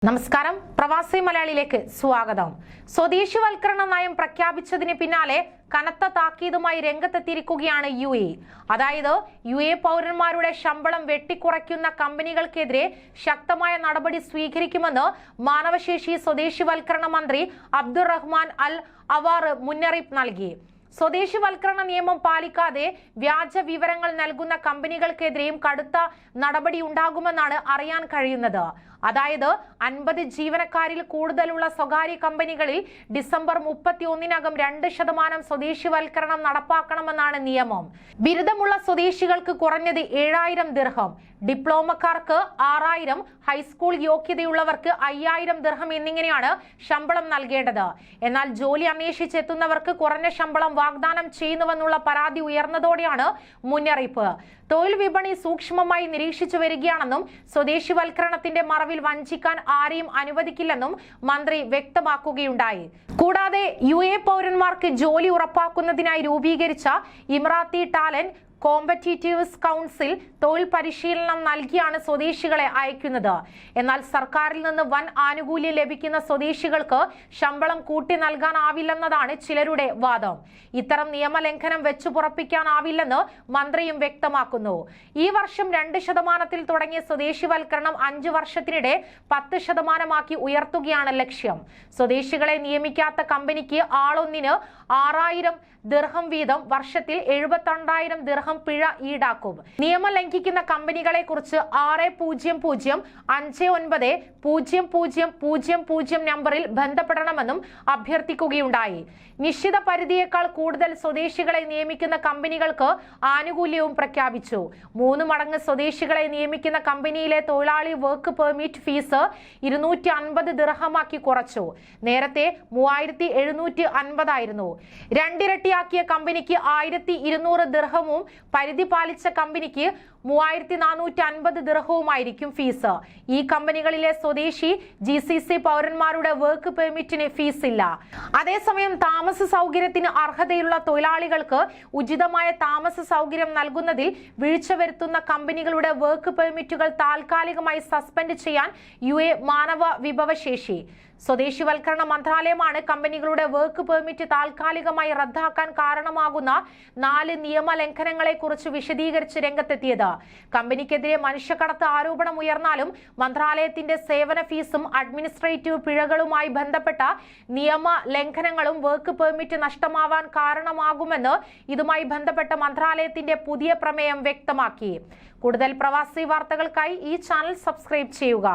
നമസ്കാരം, പ്രവാസി മലയാളിയിലേക്ക് സ്വാഗതം. സ്വദേശിവൽക്കരണ നയം പ്രഖ്യാപിച്ചതിന് പിന്നാലെ കനത്ത താക്കീതുമായി രംഗത്തെത്തിയിരിക്കുകയാണ് UAE. അതായത് UAE പൗരന്മാരുടെ ശമ്പളം വെട്ടിക്കുറയ്ക്കുന്ന കമ്പനികൾക്കെതിരെ ശക്തമായ നടപടി സ്വീകരിക്കുമെന്ന് മാനവശേഷി സ്വദേശിവൽക്കരണ മന്ത്രി അബ്ദുറഹ്മാൻ അൽ അവാർ മുന്നറിയിപ്പ് നൽകി. സ്വദേശിവൽക്കരണ നിയമം പാലിക്കാതെ വ്യാജ വിവരങ്ങൾ നൽകുന്ന കമ്പനികൾക്കെതിരെയും കടുത്ത നടപടി ഉണ്ടാകുമെന്നാണ് അറിയാൻ കഴിയുന്നത്. അതായത് 50 ജീവനക്കാരിൽ കൂടുതലുള്ള സ്വകാര്യ കമ്പനികളിൽ ഡിസംബർ 31-നകം 2% സ്വദേശിവൽക്കരണം നടപ്പാക്കണമെന്നാണ് നിയമം. ബിരുദമുള്ള സ്വദേശികൾക്ക് കുറഞ്ഞത് 7000 ദിർഹം, ഡിപ്ലോമക്കാർക്ക് 6000, ഹൈസ്കൂൾ യോഗ്യതയുള്ളവർക്ക് 5000 ദിർഹം എന്നിങ്ങനെയാണ് ശമ്പളം നൽകേണ്ടത്. എന്നാൽ ജോലി അന്വേഷിച്ചെത്തുന്നവർക്ക് കുറഞ്ഞ ശമ്പളം വാഗ്ദാനം ചെയ്യുന്നുവെന്നുള്ള പരാതി ഉയർന്നതോടെയാണ് മുന്നറിയിപ്പ്. തൊഴിൽ വിപണി സൂക്ഷ്മമായി നിരീക്ഷിച്ചു വരികയാണെന്നും സ്വദേശിവൽക്കരണത്തിന്റെ മറവിൽ വഞ്ചിക്കാൻ ആരെയും അനുവദിക്കില്ലെന്നും മന്ത്രി വ്യക്തമാക്കുകയുണ്ടായി. കൂടാതെ UAE പൗരന്മാർക്ക് ജോലി ഉറപ്പാക്കുന്നതിനായി രൂപീകരിച്ച ഇമറാത്തി ടാലന്റ് കോമ്പറ്റീറ്റീവ്സ് കൗൺസിൽ തൊഴിൽ പരിശീലനം നൽകിയാണ് സ്വദേശികളെ അയക്കുന്നത്. എന്നാൽ സർക്കാരിൽ നിന്ന് വൻ ആനുകൂല്യം ലഭിക്കുന്ന സ്വദേശികൾക്ക് ശമ്പളം കൂട്ടി നൽകാനാവില്ലെന്നതാണ് ചിലരുടെ വാദം. ഇത്തരം നിയമലംഘനം വെച്ചുപുറപ്പിക്കാനാവില്ലെന്ന് മന്ത്രിയും വ്യക്തമാക്കുന്നു. ഈ വർഷം 2% തുടങ്ങിയ സ്വദേശിവൽക്കരണം 5 വർഷത്തിനിടെ 10% ഉയർത്തുകയാണ് ലക്ഷ്യം. സ്വദേശികളെ നിയമിക്കാത്ത കമ്പനിക്ക് ആളൊന്നിന് 6000 ദിർഹം വീതം വർഷത്തിൽ 72,000 ദിർഹം പിഴ ഈടാക്കും. നിയമം ലംഘിക്കുന്ന കമ്പനികളെ കുറിച്ച് 600590000 നമ്പറിൽ ബന്ധപ്പെടണമെന്നും അഭ്യർത്ഥിക്കുകയുണ്ടായി. നിശ്ചിത പരിധിയേക്കാൾ കൂടുതൽ സ്വദേശികളെ നിയമിക്കുന്ന കമ്പനികൾക്ക് ആനുകൂല്യവും പ്രഖ്യാപിച്ചു. 3 മടങ്ങ് സ്വദേശികളെ നിയമിക്കുന്ന കമ്പനിയിലെ തൊഴിലാളി വർക്ക് പെർമിറ്റ് ഫീസ് 250 ദിർഹമാക്കി കുറച്ചു. നേരത്തെ 3750 ആയിരുന്നു. 2 ഇരട്ടിയാക്കിയ കമ്പനിക്ക് 1200 ദിർഹവും പരിധി പാലിച്ച കമ്പനിക്ക് 3450 ദിർഹവുമായിരിക്കും ഫീസ്. ഈ കമ്പനികളിലെ സ്വദേശി GCC പൗരന്മാരുടെ വർക്ക് പെർമിറ്റിന് ഫീസ് ഇല്ല. അതേസമയം താമസ സൗകര്യത്തിന് അർഹതയുള്ള തൊഴിലാളികൾക്ക് ഉചിതമായ താമസ സൗകര്യം നൽകുന്നതിൽ വീഴ്ച വരുത്തുന്ന കമ്പനികളുടെ വർക്ക് പെർമിറ്റുകൾ താൽക്കാലികമായി സസ്പെൻഡ് ചെയ്യാൻ UAE മാനവ വിഭവശേഷി സ്വദേശിവൽക്കരണ മന്ത്രാലയമാണ് കമ്പനികളുടെ വർക്ക് പെർമിറ്റ് താൽക്കാലികമായി റദ്ദാക്കാൻ കാരണമാകുന്ന 4 നിയമലംഘനങ്ങളെ കുറിച്ച് വിശദീകരിച്ച് രംഗത്തെത്തിയത്. കമ്പനിക്കെതിരെ മനുഷ്യക്കടത്ത് ആരോപണം ഉയർന്നാലും മന്ത്രാലയത്തിന്റെ സേവന ഫീസും അഡ്മിനിസ്ട്രേറ്റീവ് പിഴകളുമായി ബന്ധപ്പെട്ട നിയമ ലംഘനങ്ങളും വർക്ക് പെർമിറ്റ് നഷ്ടമാവാൻ കാരണമാകുമെന്ന് ഇതുമായി ബന്ധപ്പെട്ട മന്ത്രാലയത്തിന്റെ പുതിയ പ്രമേയം വ്യക്തമാക്കി. കൂടുതൽ പ്രവാസി വാർത്തകൾക്കായി ഈ ചാനൽ സബ്സ്ക്രൈബ് ചെയ്യുക.